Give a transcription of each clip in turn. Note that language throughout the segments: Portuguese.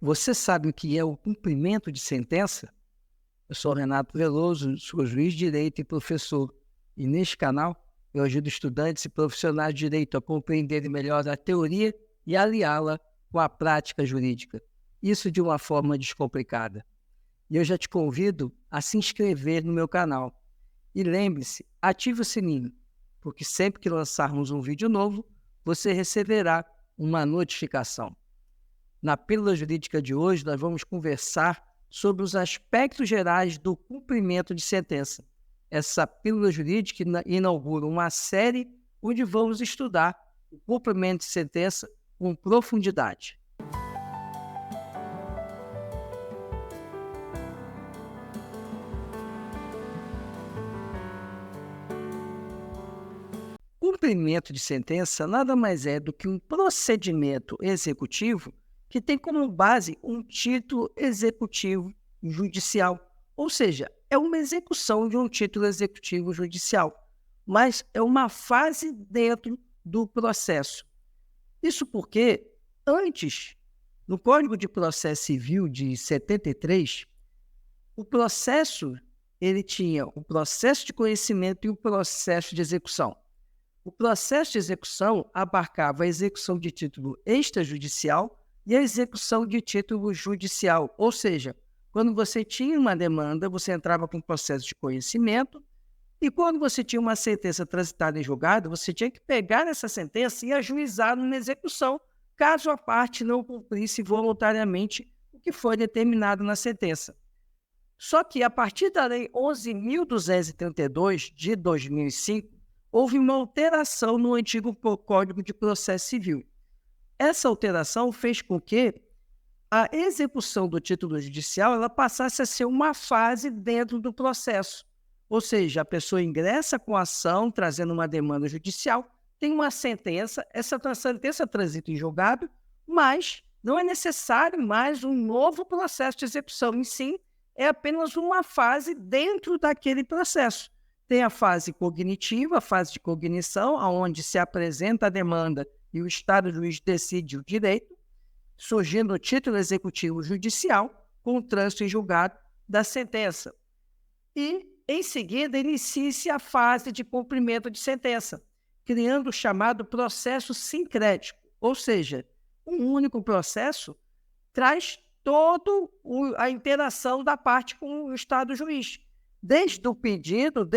Você sabe o que é o cumprimento de sentença? Eu sou Renato Veloso, sou juiz de direito e professor. E neste canal eu ajudo estudantes e profissionais de direito a compreenderem melhor a teoria e aliá-la com a prática jurídica. Isso de uma forma descomplicada. E eu já te convido a se inscrever no meu canal. E lembre-se, ative o sininho, porque sempre que lançarmos um vídeo novo, você receberá uma notificação. Na Pílula Jurídica de hoje, nós vamos conversar sobre os aspectos gerais do cumprimento de sentença. Essa Pílula Jurídica inaugura uma série onde vamos estudar o cumprimento de sentença com profundidade. Cumprimento de sentença nada mais é do que um procedimento executivo que tem como base um título executivo judicial, ou seja, é uma execução de um título executivo judicial, mas é uma fase dentro do processo. Isso porque, antes, no Código de Processo Civil de 73, o processo ele tinha o processo de conhecimento e o processo de execução. O processo de execução abarcava a execução de título extrajudicial e a execução de título judicial, ou seja, quando você tinha uma demanda, você entrava com o processo de conhecimento e quando você tinha uma sentença transitada em julgado, você tinha que pegar essa sentença e ajuizar numa execução, caso a parte não cumprisse voluntariamente o que foi determinado na sentença. Só que a partir da Lei 11.232 de 2005, houve uma alteração no antigo Código de Processo Civil. Essa alteração fez com que a execução do título judicial ela passasse a ser uma fase dentro do processo. Ou seja, a pessoa ingressa com a ação, trazendo uma demanda judicial, tem uma sentença, essa sentença transita em julgado, mas não é necessário mais um novo processo de execução. Em si, é apenas uma fase dentro daquele processo. Tem a fase cognitiva, a fase de cognição, onde se apresenta a demanda e o Estado juiz decide o direito, surgindo o título executivo judicial com o trânsito em julgado da sentença. E, em seguida, inicia-se a fase de cumprimento de sentença, criando o chamado processo sincrético, ou seja, um único processo traz toda a interação da parte com o Estado juiz, desde o pedido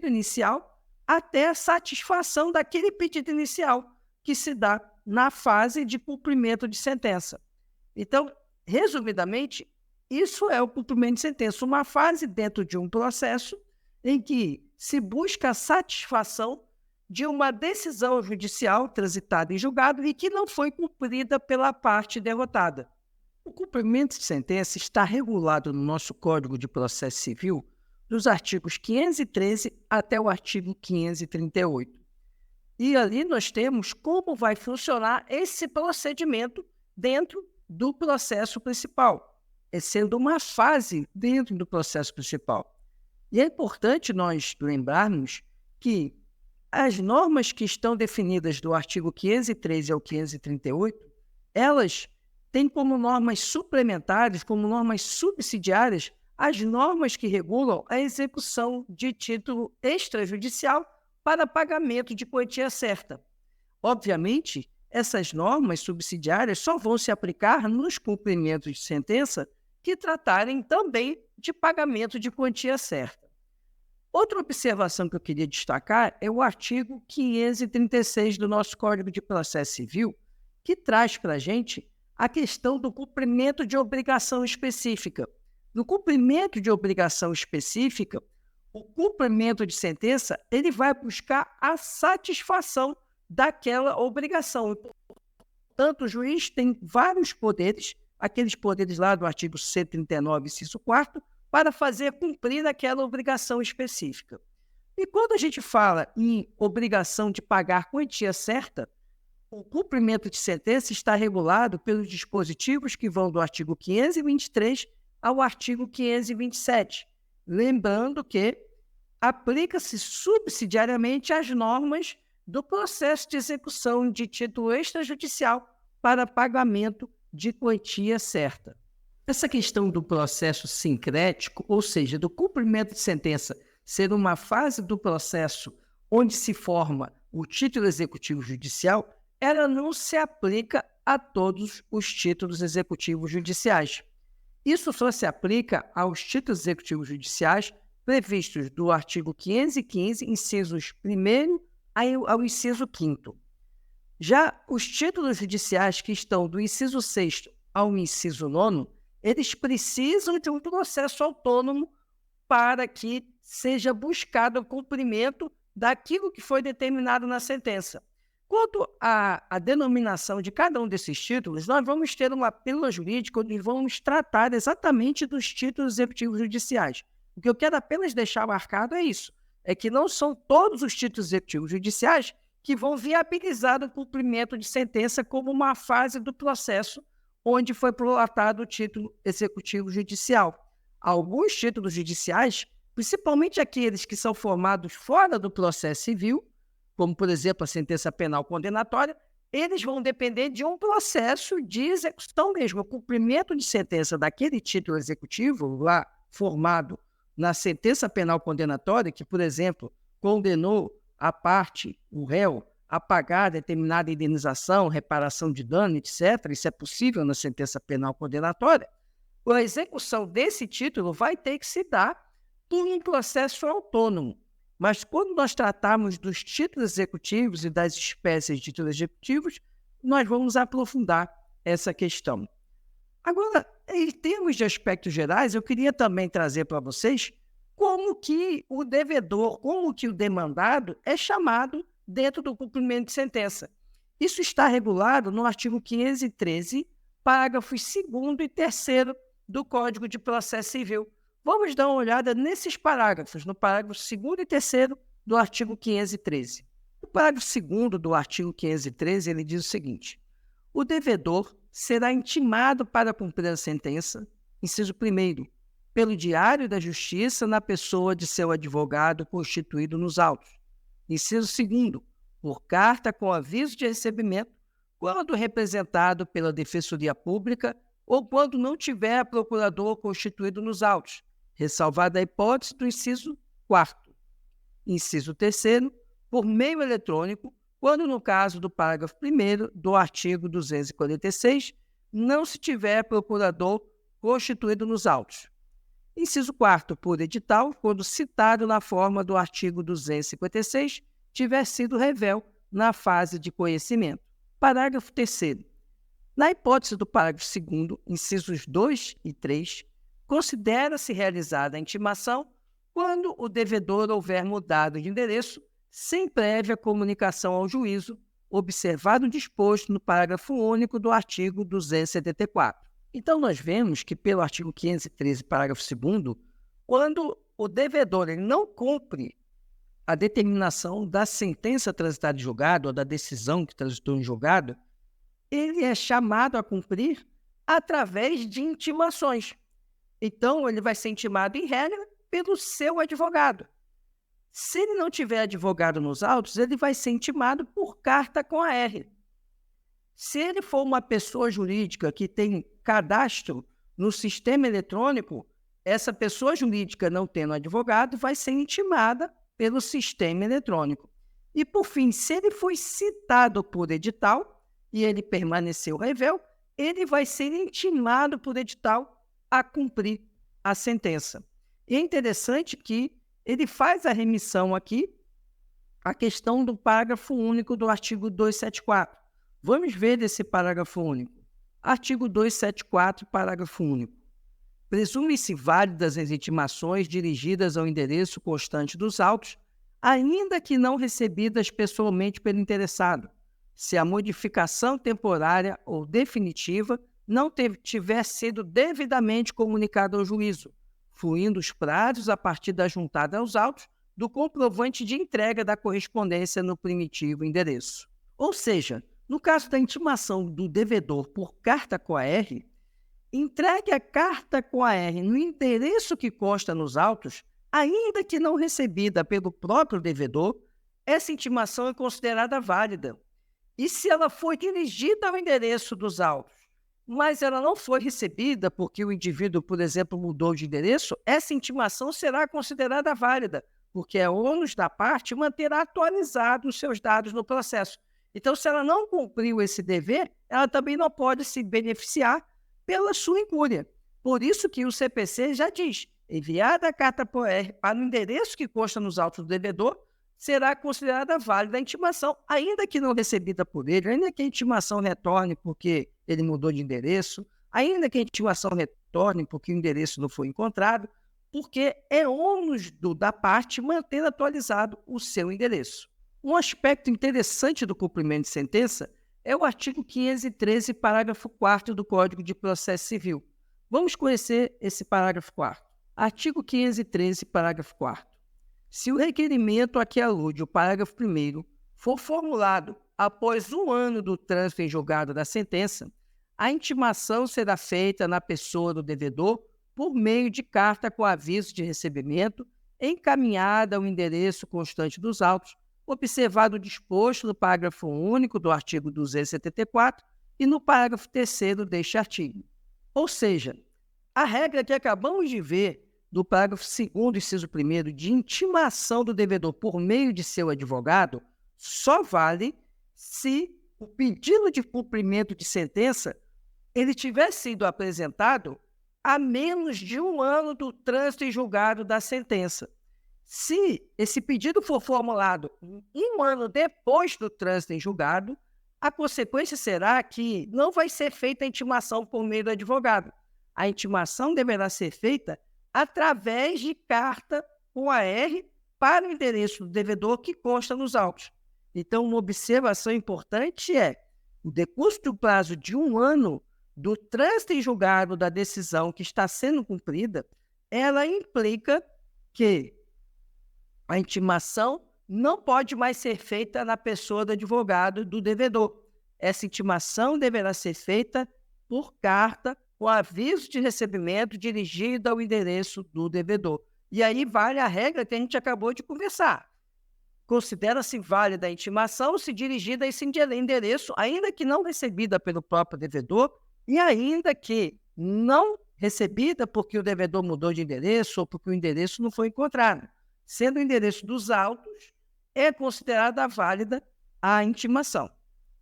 inicial até a satisfação daquele pedido inicial, que se dá na fase de cumprimento de sentença. Então, resumidamente, isso é o cumprimento de sentença, uma fase dentro de um processo em que se busca a satisfação de uma decisão judicial transitada em julgado e que não foi cumprida pela parte derrotada. O cumprimento de sentença está regulado no nosso Código de Processo Civil dos artigos 513 até o artigo 538. E ali nós temos como vai funcionar esse procedimento dentro do processo principal, sendo uma fase dentro do processo principal. E é importante nós lembrarmos que as normas que estão definidas do artigo 513 ao 538, elas têm como normas suplementares, como normas subsidiárias, as normas que regulam a execução de título extrajudicial para pagamento de quantia certa. Obviamente, essas normas subsidiárias só vão se aplicar nos cumprimentos de sentença que tratarem também de pagamento de quantia certa. Outra observação que eu queria destacar é o artigo 536 do nosso Código de Processo Civil, que traz para a gente a questão do cumprimento de obrigação específica. No cumprimento de obrigação específica, o cumprimento de sentença ele vai buscar a satisfação daquela obrigação. Portanto, o juiz tem vários poderes, aqueles poderes lá do artigo 139, inciso 4º, para fazer cumprir aquela obrigação específica. E quando a gente fala em obrigação de pagar quantia certa, o cumprimento de sentença está regulado pelos dispositivos que vão do artigo 523 ao artigo 527. Lembrando que aplica-se subsidiariamente as normas do processo de execução de título extrajudicial para pagamento de quantia certa. Essa questão do processo sincrético, ou seja, do cumprimento de sentença, ser uma fase do processo onde se forma o título executivo judicial, ela não se aplica a todos os títulos executivos judiciais. Isso só se aplica aos títulos executivos judiciais previstos do artigo 515, incisos 1º ao inciso 5º. Já os títulos judiciais que estão do inciso 6º ao inciso 9º, eles precisam de um processo autônomo para que seja buscado o cumprimento daquilo que foi determinado na sentença. Quanto à denominação de cada um desses títulos, nós vamos ter uma pílula jurídica onde vamos tratar exatamente dos títulos executivos judiciais. O que eu quero apenas deixar marcado é isso, é que não são todos os títulos executivos judiciais que vão viabilizar o cumprimento de sentença como uma fase do processo onde foi prolatado o título executivo judicial. Alguns títulos judiciais, principalmente aqueles que são formados fora do processo civil, como, por exemplo, a sentença penal condenatória, eles vão depender de um processo de execução mesmo, o cumprimento de sentença daquele título executivo lá formado na sentença penal condenatória, que, por exemplo, condenou a parte, o réu, a pagar determinada indenização, reparação de dano, etc. Isso é possível na sentença penal condenatória. A execução desse título vai ter que se dar por um processo autônomo. Mas quando nós tratarmos dos títulos executivos e das espécies de títulos executivos, nós vamos aprofundar essa questão. Agora, em termos de aspectos gerais, eu queria também trazer para vocês como que o devedor, como que o demandado é chamado dentro do cumprimento de sentença. Isso está regulado no artigo 513, parágrafos 2º e 3º do Código de Processo Civil. Vamos dar uma olhada nesses parágrafos, no parágrafo 2º e 3º do artigo 513. O parágrafo 2º do artigo 513, ele diz o seguinte: o devedor será intimado para cumprir a sentença, inciso 1º, pelo Diário da Justiça na pessoa de seu advogado constituído nos autos. Inciso 2º, por carta com aviso de recebimento, quando representado pela Defensoria Pública ou quando não tiver procurador constituído nos autos, ressalvada a hipótese do inciso 4º. Inciso 3º, por meio eletrônico, quando no caso do parágrafo 1º do artigo 246, não se tiver procurador constituído nos autos. Inciso 4º, por edital, quando citado na forma do artigo 256, tiver sido revel na fase de conhecimento. Parágrafo 3º. Na hipótese do parágrafo 2º, incisos 2 e 3, considera-se realizada a intimação quando o devedor houver mudado de endereço sem prévia comunicação ao juízo, observado o disposto no parágrafo único do artigo 274. Então, nós vemos que, pelo artigo 513, parágrafo 2º, quando o devedor ele não cumpre a determinação da sentença transitada em julgado ou da decisão que transitou em julgado, ele é chamado a cumprir através de intimações. Então, ele vai ser intimado, em regra, pelo seu advogado. Se ele não tiver advogado nos autos, ele vai ser intimado por carta com AR. Se ele for uma pessoa jurídica que tem cadastro no sistema eletrônico, essa pessoa jurídica não tendo advogado vai ser intimada pelo sistema eletrônico. E, por fim, se ele foi citado por edital e ele permaneceu revel, ele vai ser intimado por edital a cumprir a sentença. E é interessante que ele faz a remissão aqui à questão do parágrafo único do artigo 274. Vamos ver esse parágrafo único. Artigo 274, parágrafo único. Presume-se válidas as intimações dirigidas ao endereço constante dos autos, ainda que não recebidas pessoalmente pelo interessado, se a modificação temporária ou definitiva não tiver sido devidamente comunicada ao juízo, fluindo os prazos a partir da juntada aos autos do comprovante de entrega da correspondência no primitivo endereço. Ou seja, no caso da intimação do devedor por carta com AR, entregue a carta com AR no endereço que consta nos autos, ainda que não recebida pelo próprio devedor, essa intimação é considerada válida. E se ela foi dirigida ao endereço dos autos mas ela não foi recebida porque o indivíduo, por exemplo, mudou de endereço, essa intimação será considerada válida, porque é ônus da parte manter atualizados os seus dados no processo. Então, se ela não cumpriu esse dever, ela também não pode se beneficiar pela sua incúria. Por isso que o CPC já diz, enviada a carta POR para o endereço que consta nos autos do devedor, será considerada válida a intimação, ainda que não recebida por ele, ainda que a intimação retorne porque ele mudou de endereço, ainda que a intimação retorne porque o endereço não foi encontrado, porque é ônus da parte manter atualizado o seu endereço. Um aspecto interessante do cumprimento de sentença é o artigo 513, parágrafo 4º do Código de Processo Civil. Vamos conhecer esse parágrafo 4º. Artigo 513, parágrafo 4º. Se o requerimento a que alude o parágrafo 1º for formulado após 1 ano do trânsito em julgado da sentença, a intimação será feita na pessoa do devedor por meio de carta com aviso de recebimento, encaminhada ao endereço constante dos autos, observado o disposto no parágrafo único do artigo 274 e no parágrafo 3º deste artigo. Ou seja, a regra que acabamos de ver do parágrafo 2º, inciso 1º, de intimação do devedor por meio de seu advogado, só vale se o pedido de cumprimento de sentença ele tiver sido apresentado há menos de 1 ano do trânsito em julgado da sentença. Se esse pedido for formulado 1 ano depois do trânsito em julgado, a consequência será que não vai ser feita a intimação por meio do advogado. A intimação deverá ser feita através de carta com AR para o endereço do devedor que consta nos autos. Então, uma observação importante é o decurso do prazo de 1 ano do trânsito em julgado da decisão que está sendo cumprida, ela implica que a intimação não pode mais ser feita na pessoa do advogado do devedor. Essa intimação deverá ser feita por carta com aviso de recebimento dirigido ao endereço do devedor. E aí vale a regra que a gente acabou de conversar. Considera-se válida a intimação se dirigida a esse endereço, ainda que não recebida pelo próprio devedor, e ainda que não recebida porque o devedor mudou de endereço ou porque o endereço não foi encontrado. Sendo o endereço dos autos, é considerada válida a intimação.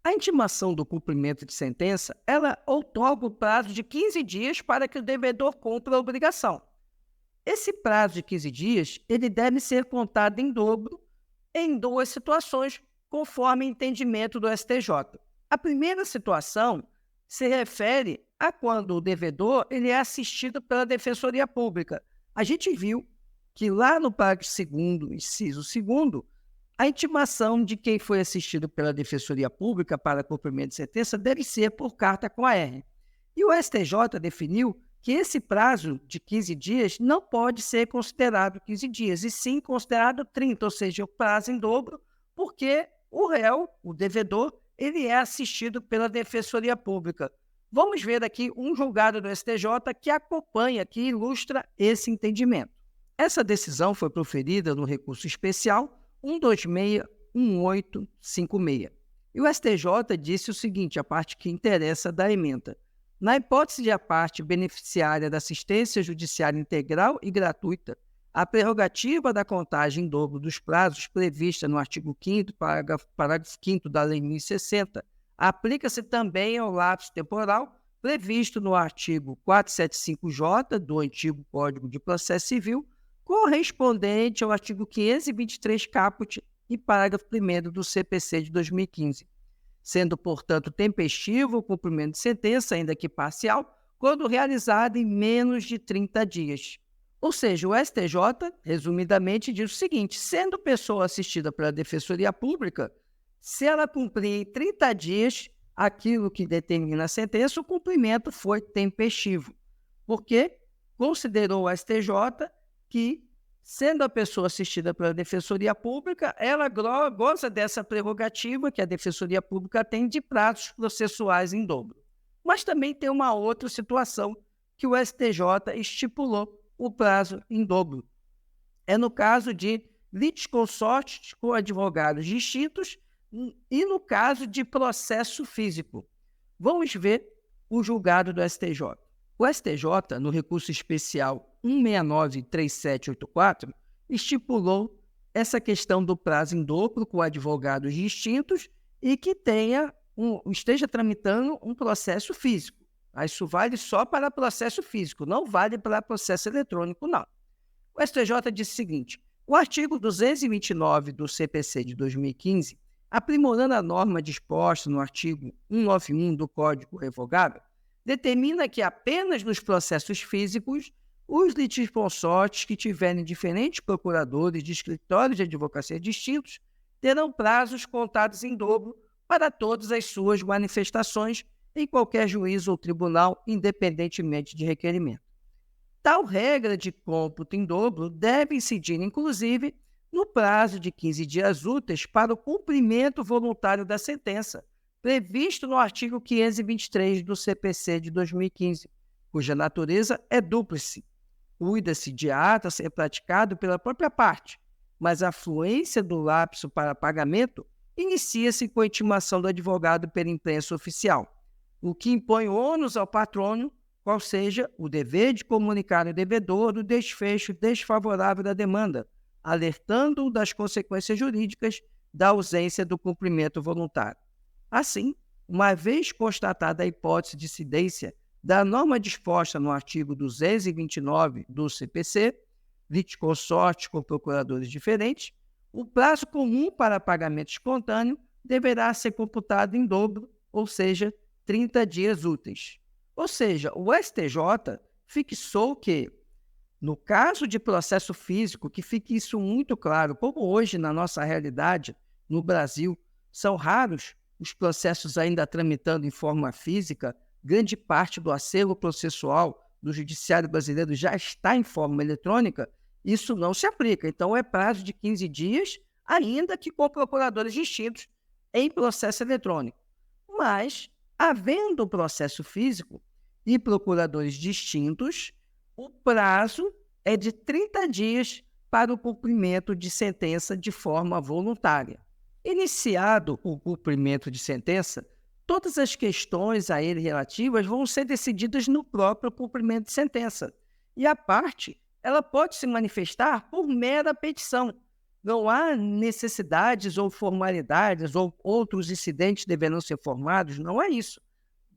A intimação do cumprimento de sentença, ela outorga o prazo de 15 dias para que o devedor cumpra a obrigação. Esse prazo de 15 dias, ele deve ser contado em dobro em 2 situações, conforme entendimento do STJ. A primeira situação se refere a quando o devedor ele é assistido pela Defensoria Pública. A gente viu que lá no parágrafo 2º, inciso 2º, a intimação de quem foi assistido pela Defensoria Pública para cumprimento de sentença deve ser por carta com AR. E o STJ definiu que esse prazo de 15 dias não pode ser considerado 15 dias, e sim considerado 30, ou seja, o prazo em dobro, porque o réu, o devedor, ele é assistido pela Defensoria Pública. Vamos ver aqui um julgado do STJ que acompanha, que ilustra esse entendimento. Essa decisão foi proferida no recurso especial 1261856. E o STJ disse o seguinte, a parte que interessa da ementa. Na hipótese de a parte beneficiária da assistência judiciária integral e gratuita, a prerrogativa da contagem em dobro dos prazos prevista no artigo 5º, parágrafo 5º da Lei 1060, aplica-se também ao lapso temporal previsto no artigo 475J do antigo Código de Processo Civil, correspondente ao artigo 523 caput e parágrafo 1º do CPC de 2015, sendo, portanto, tempestivo o cumprimento de sentença, ainda que parcial, quando realizado em menos de 30 dias. Ou seja, o STJ, resumidamente, diz o seguinte, sendo pessoa assistida pela Defensoria Pública, se ela cumprir em 30 dias aquilo que determina a sentença, o cumprimento foi tempestivo, porque considerou o STJ que, sendo a pessoa assistida pela Defensoria Pública, ela goza dessa prerrogativa que a Defensoria Pública tem de prazos processuais em dobro. Mas também tem uma outra situação que o STJ estipulou o prazo em dobro. É no caso de litisconsortes com advogados distintos e no caso de processo físico. Vamos ver o julgado do STJ. O STJ, no recurso especial 1693784, estipulou essa questão do prazo em dobro com advogados distintos e que esteja tramitando um processo físico. Isso vale só para processo físico, não vale para processo eletrônico, não. O STJ disse o seguinte: o artigo 229 do CPC de 2015, aprimorando a norma disposta no artigo 191 do Código Revogável, determina que apenas nos processos físicos, os litisconsortes que tiverem diferentes procuradores de escritórios de advocacia distintos terão prazos contados em dobro para todas as suas manifestações em qualquer juízo ou tribunal, independentemente de requerimento. Tal regra de cômputo em dobro deve incidir, inclusive, no prazo de 15 dias úteis para o cumprimento voluntário da sentença, previsto no artigo 523 do CPC de 2015, cuja natureza é dúplice. Cuida-se de ato a ser praticado pela própria parte, mas a fluência do lapso para pagamento inicia-se com a intimação do advogado pela imprensa oficial, o que impõe ônus ao patrono, qual seja o dever de comunicar ao devedor do desfecho desfavorável da demanda, alertando-o das consequências jurídicas da ausência do cumprimento voluntário. Assim, uma vez constatada a hipótese de incidência da norma disposta no artigo 229 do CPC, litisconsortes com procuradores diferentes, o prazo comum para pagamento espontâneo deverá ser computado em dobro, ou seja, 30 dias úteis. Ou seja, o STJ fixou que, no caso de processo físico, que fique isso muito claro, como hoje na nossa realidade, no Brasil, são raros os processos ainda tramitando em forma física, grande parte do acervo processual do Judiciário brasileiro já está em forma eletrônica, isso não se aplica. Então, é prazo de 15 dias, ainda que com procuradores distintos em processo eletrônico. Mas, havendo processo físico e procuradores distintos, o prazo é de 30 dias para o cumprimento de sentença de forma voluntária. Iniciado o cumprimento de sentença, todas as questões a ele relativas vão ser decididas no próprio cumprimento de sentença. E a parte, ela pode se manifestar por mera petição. Não há necessidades ou formalidades ou outros incidentes deverão ser formados, não é isso.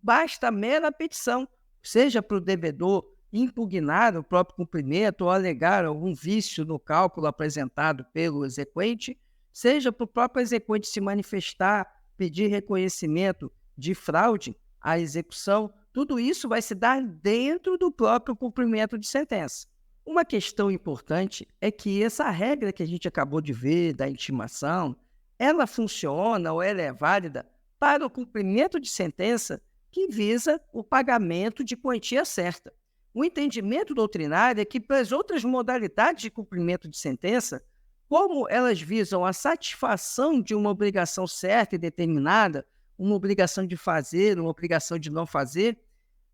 Basta a mera petição, seja para o devedor impugnar o próprio cumprimento ou alegar algum vício no cálculo apresentado pelo exequente, seja para o próprio exequente se manifestar, pedir reconhecimento de fraude à execução, tudo isso vai se dar dentro do próprio cumprimento de sentença. Uma questão importante é que essa regra que a gente acabou de ver da intimação, ela funciona ou ela é válida para o cumprimento de sentença que visa o pagamento de quantia certa. O entendimento doutrinário é que para as outras modalidades de cumprimento de sentença, como elas visam a satisfação de uma obrigação certa e determinada, uma obrigação de fazer, uma obrigação de não fazer,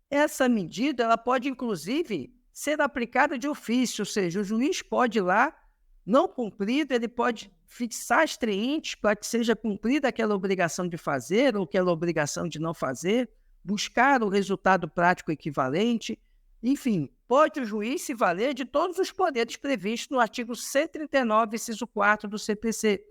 essa medida ela pode, inclusive, ser aplicada de ofício, ou seja, o juiz pode ir lá, não cumprido, ele pode fixar extraentes para que seja cumprida aquela obrigação de fazer ou aquela obrigação de não fazer, buscar o resultado prático equivalente, enfim, pode o juiz se valer de todos os poderes previstos no artigo 139, inciso 4 do CPC,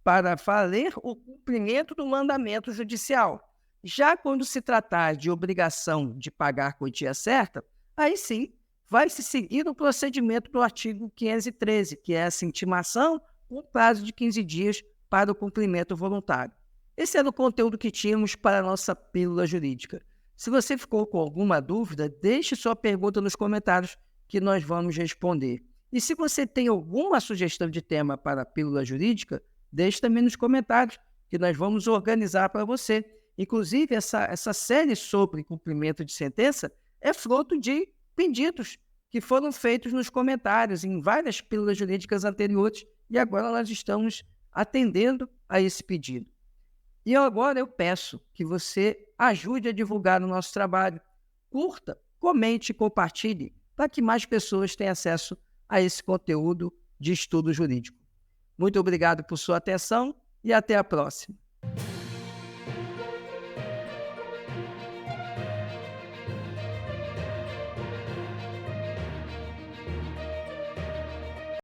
para valer o cumprimento do mandamento judicial. Já quando se tratar de obrigação de pagar quantia certa, aí sim, vai se seguir o procedimento do artigo 513, que é essa intimação com prazo de 15 dias para o cumprimento voluntário. Esse era o conteúdo que tínhamos para a nossa pílula jurídica. Se você ficou com alguma dúvida, deixe sua pergunta nos comentários que nós vamos responder. E se você tem alguma sugestão de tema para a pílula jurídica, deixe também nos comentários que nós vamos organizar para você. Inclusive, essa série sobre cumprimento de sentença é fruto de pedidos que foram feitos nos comentários em várias pílulas jurídicas anteriores e agora nós estamos atendendo a esse pedido. E agora eu peço que você ajude a divulgar o nosso trabalho. Curta, comente e compartilhe para que mais pessoas tenham acesso a esse conteúdo de estudo jurídico. Muito obrigado por sua atenção e até a próxima.